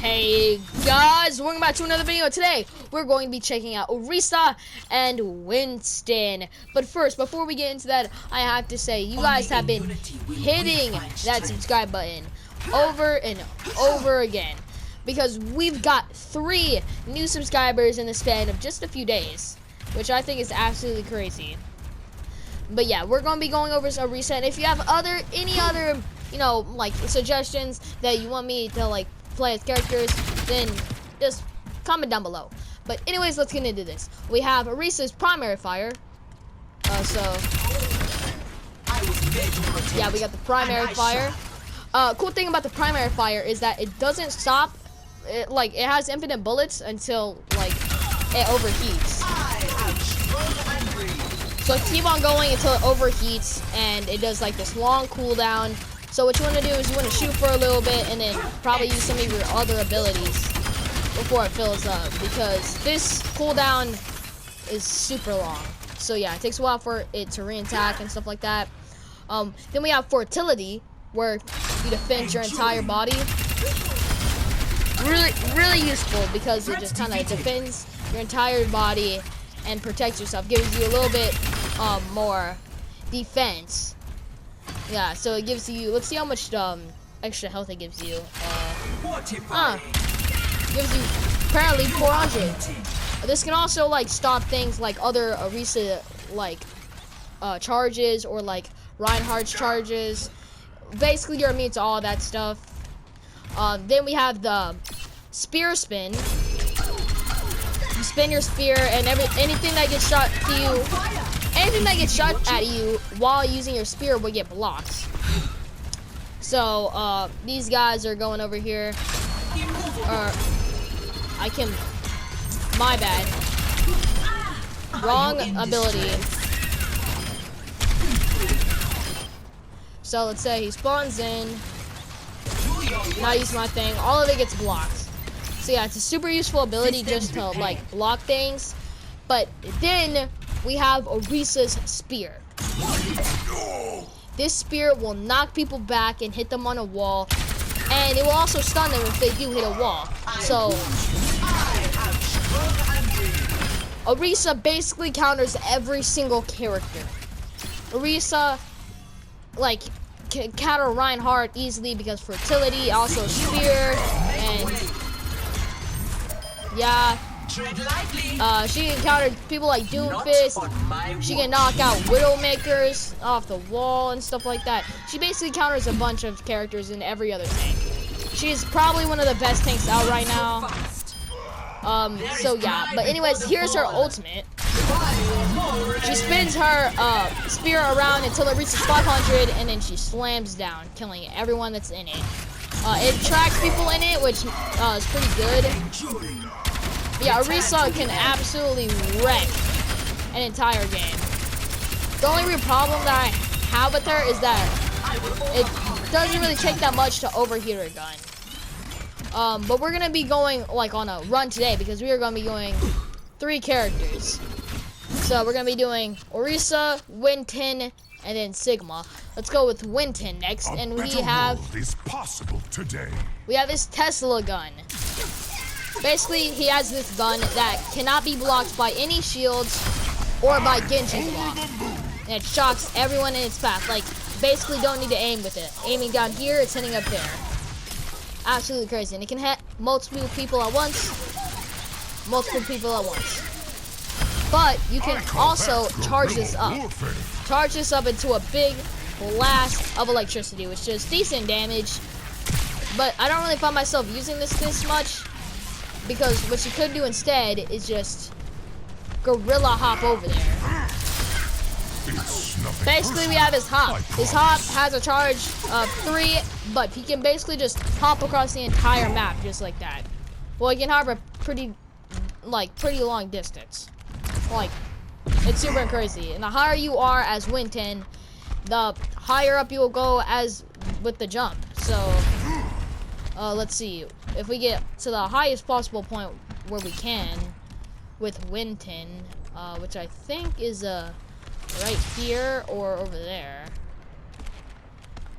Hey guys, welcome back to another video. Today we're going to be checking out Orisa and Winston. But first, before we get into that, I have to say you guys have been hitting that subscribe button over and over again, because we've got 3 new subscribers in the span of just a few days, which I think is absolutely crazy. But yeah, we're going to be going over Orisa, and if you have any other, you know, like suggestions that you want me to like play as characters, then just comment down below. But anyways, let's get into this. We have Orisa's primary fire. Yeah, we got the primary fire. Cool thing about the primary fire is that it doesn't stop. It has infinite bullets until like it overheats. So keep on going until it overheats, and it does like this long cooldown. So what you want to do is you want to shoot for a little bit and then probably use some of your other abilities before it fills up, because this cooldown is super long. So yeah, it takes a while for it to re-attack and stuff like that. Then we have fertility, where you defend your entire body. Really useful, because it just kind of defends your entire body and protects yourself, gives you a little bit more defense. Yeah, so it gives you, let's see how much extra health it gives you. Gives you apparently 400. This can also like stop things like other Orisa like charges, or like Reinhardt's charges. Basically, you're immune to all that stuff. Then we have the spear spin. You spin your spear, and anything that gets shot to you, anything that gets shot at you while using your spear will get blocked. So these guys are going over here. My bad. Wrong ability. So let's say he spawns in. Not use my thing. All of it gets blocked. So yeah, it's a super useful ability just to like block things. But then we have Orisa's spear. This spear will knock people back and hit them on a wall, and it will also stun them if they do hit a wall. So Orisa basically counters every single character. Orisa like can counter Reinhardt easily because fertility, also spear, and yeah. She can counter people like Doomfist. She can knock out Widowmakers off the wall and stuff like that. She basically counters a bunch of characters in every other tank. She's probably one of the best tanks out right now. So yeah, but anyways, here's her ultimate. She spins her spear around until it reaches 500, and then she slams down, killing everyone that's in it. It tracks people in it, which is pretty good. Yeah, Orisa can absolutely wreck an entire game. The only real problem that I have with her is that it doesn't really take that much to overheat her gun. But we're gonna be going like on a run today, because we are gonna be going 3 characters. So we're gonna be doing Orisa, Winston, and then Sigma. Let's go with Winston next, and we have this Tesla gun. Basically, he has this gun that cannot be blocked by any shields or by Genji's block. And it shocks everyone in its path. Like, basically don't need to aim with it. Aiming down here, it's hitting up there. Absolutely crazy. And it can hit multiple people at once. But you can also charge this up. Charge this up into a big blast of electricity, which does decent damage. But I don't really find myself using this much, because what you could do instead is just gorilla hop over there. Basically, we have his hop. His hop has a charge of 3, but he can basically just hop across the entire map just like that. Well, he can hop a pretty long distance. Like, it's super crazy. And the higher you are as Winston, the higher up you will go as with the jump. So let's see, if we get to the highest possible point where we can with Winston, which I think is right here or over there.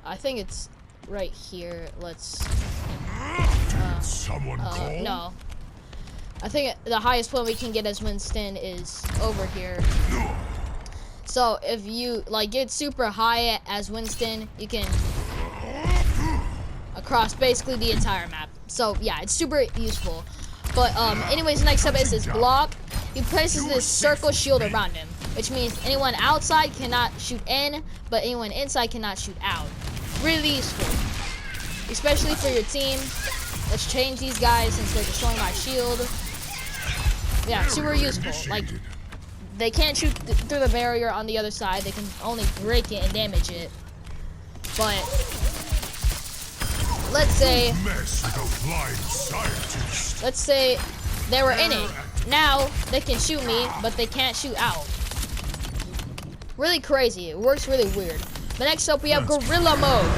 I think it's right here. Let's someone call? No. I think the highest point we can get as Winston is over here. So if you like get super high as Winston, you can across basically the entire map. So yeah, it's super useful. But anyways, next up is his block. He places this circle shield around him, which means anyone outside cannot shoot in, but anyone inside cannot shoot out. Really useful, especially for your team. Let's change these guys since they're destroying my shield. Yeah, super useful. Like, they can't shoot through the barrier on the other side. They can only break it and damage it. But let's say they were in it. Now they can shoot me, but they can't shoot out. Really crazy. It works really weird. But next up we have Gorilla Mode.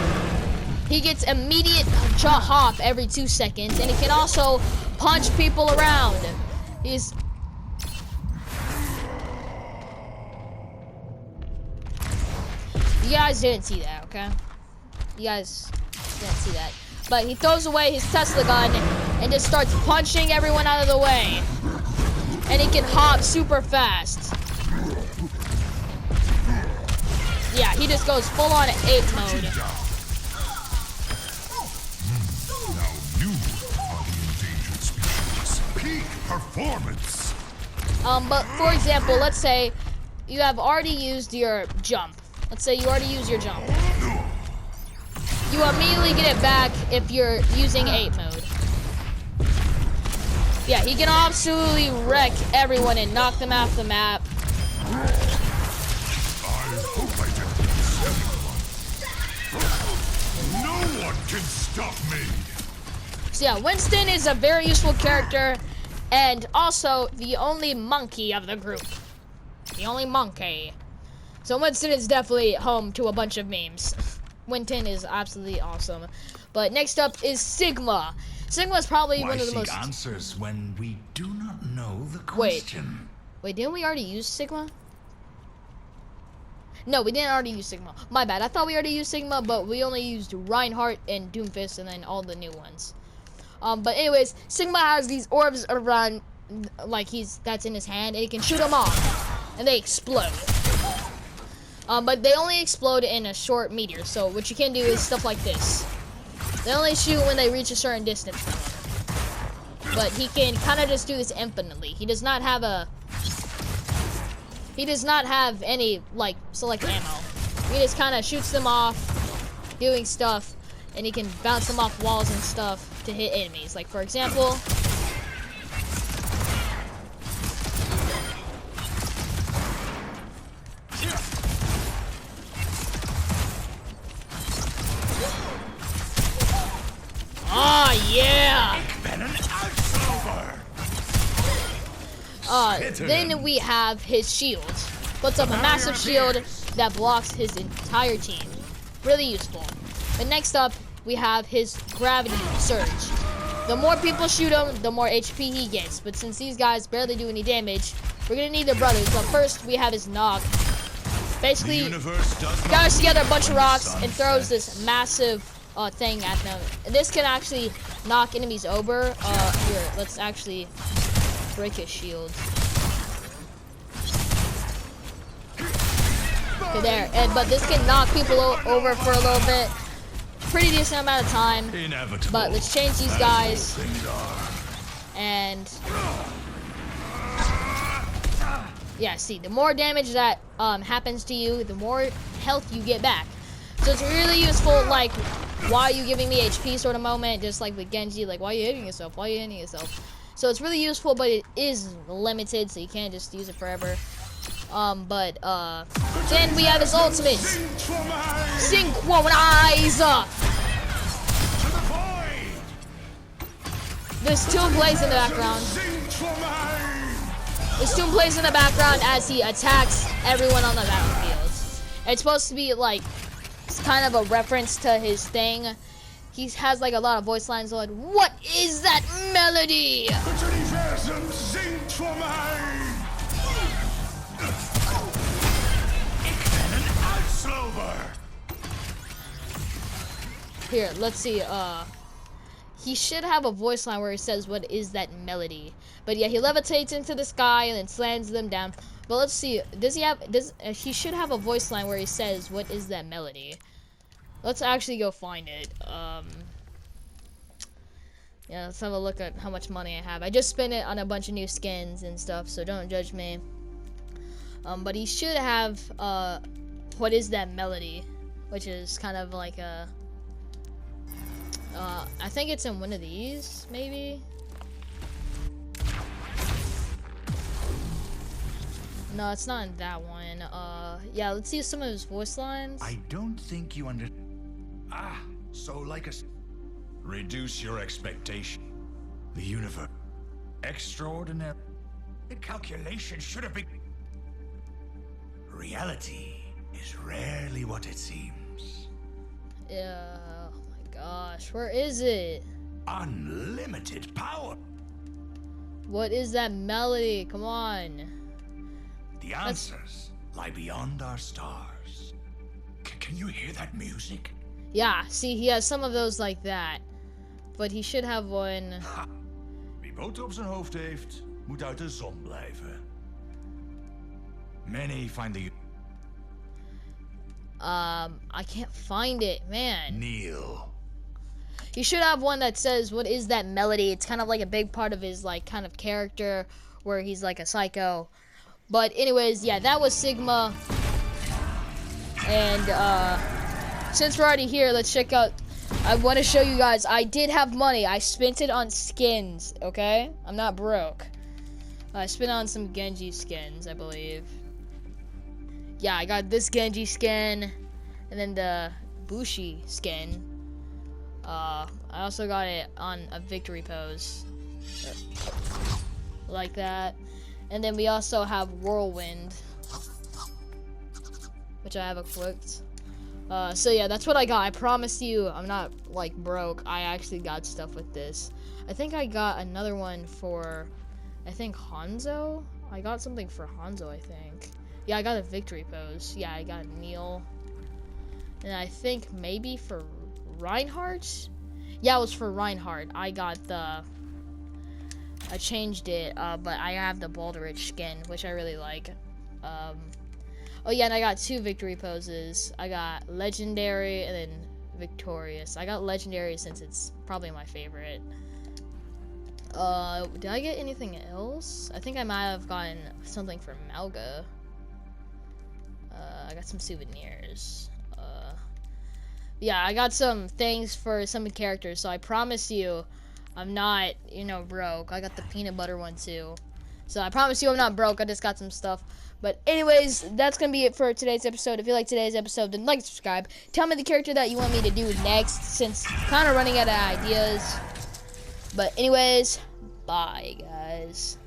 He gets immediate hop every 2 seconds, and he can also punch people around. He's You guys didn't see that, okay? You guys didn't see that. But he throws away his Tesla gun and just starts punching everyone out of the way. And he can hop super fast. Yeah, he just goes full on ape mode. Peak performance. But for example, let's say you have already used your jump. Let's say you already used your jump. You immediately get it back if you're using ape mode. Yeah, he can absolutely wreck everyone and knock them off the map. I hope I didn't miss anyone. No one can stop me. So yeah, Winston is a very useful character and also the only monkey of the group. The only monkey. So Winston is definitely home to a bunch of memes. Winston is absolutely awesome. But next up is Sigma. Sigma is probably one of the most... answers when we do not know the question. Wait, didn't we already use Sigma? No, we didn't already use Sigma. My bad. I thought we already used Sigma, but we only used Reinhardt and Doomfist and then all the new ones. But anyways, Sigma has these orbs around, like that's in his hand, and he can shoot them off, and they explode. But they only explode in a short meteor, so what you can do is stuff like this. They only shoot when they reach a certain distance from him. But he can kind of just do this infinitely. He does not have any, like, select ammo. He just kind of shoots them off, doing stuff, and he can bounce them off walls and stuff to hit enemies. Like, for example... Oh, yeah! Then we have his shield. Puts up a massive shield that blocks his entire team. Really useful. But next up, we have his gravity surge. The more people shoot him, the more HP he gets. But since these guys barely do any damage, we're gonna need their brothers. But first, we have his knock. Basically, he gathers together a bunch of rocks and throws this massive thing at them. This can actually knock enemies over. Here, let's actually break his shield. Okay, there. But this can knock people over for a little bit. Pretty decent amount of time. But let's change these guys. And yeah, see, the more damage that happens to you, the more health you get back. So it's really useful, like, why are you giving me HP sort of moment, just like with Genji, like, why are you hitting yourself? Why are you hitting yourself? So it's really useful, but it is limited, so you can't just use it forever. Then we have his ultimate. Synchronize! This tune plays in the background. This tune plays in the background as he attacks everyone on the battlefield. It's supposed to be, like, it's kind of a reference to his thing. He has like a lot of voice lines like, "What is that melody?" Here, let's see. he should have a voice line where he says, "What is that melody?" But yeah, he levitates into the sky and then slams them down. But let's see, does he have? He should have a voice line where he says, "What is that melody?" Let's actually go find it. Yeah, let's have a look at how much money I have. I just spent it on a bunch of new skins and stuff, so don't judge me. But he should have "What is that melody?" which is kind of like a. I think it's in one of these, maybe. No, it's not in that one. Yeah, let's see some of his voice lines. I don't think you so like a... Reduce your expectation. The universe. Extraordinary. The calculation should have been... Reality is rarely what it seems. Yeah, oh my gosh, where is it? Unlimited power. What is that melody? Come on. The answers lie beyond our stars. Can you hear that music? Yeah, see, he has some of those like that. But he should have one. Ha. Wie boter op zijn hoofd heeft, moet uit de zon blijven. Many find the... I can't find it, man. Kneel. He should have one that says, "What is that melody?" It's kind of like a big part of his, like, kind of character where he's like a psycho. But anyways, yeah, that was Sigma. And, since we're already here, let's check out... I want to show you guys, I did have money. I spent it on skins, okay? I'm not broke. I spent on some Genji skins, I believe. Yeah, I got this Genji skin, and then the Bushi skin. I also got it on a victory pose. Like that. And then we also have Whirlwind, which I have equipped. So yeah, that's what I got. I promise you, I'm not like broke. I actually got stuff with this. I think I got another one for, I think Hanzo. I got something for Hanzo, I think. Yeah, I got a victory pose. Yeah, I got a kneel. And I think maybe for Reinhardt. Yeah, it was for Reinhardt. I got the. I changed it, but I have the Baldrich skin, which I really like. Oh yeah, and I got two victory poses. I got legendary and then victorious. I got legendary since it's probably my favorite. Did I get anything else? I think I might have gotten something from Malga. I got some souvenirs. Yeah, I got some things for some characters, so I promise you I'm not, broke. I got the peanut butter one too. So I promise you I'm not broke. I just got some stuff. But anyways, that's going to be it for today's episode. If you like today's episode, then like and subscribe. Tell me the character that you want me to do next, since I'm kind of running out of ideas. But anyways, bye guys.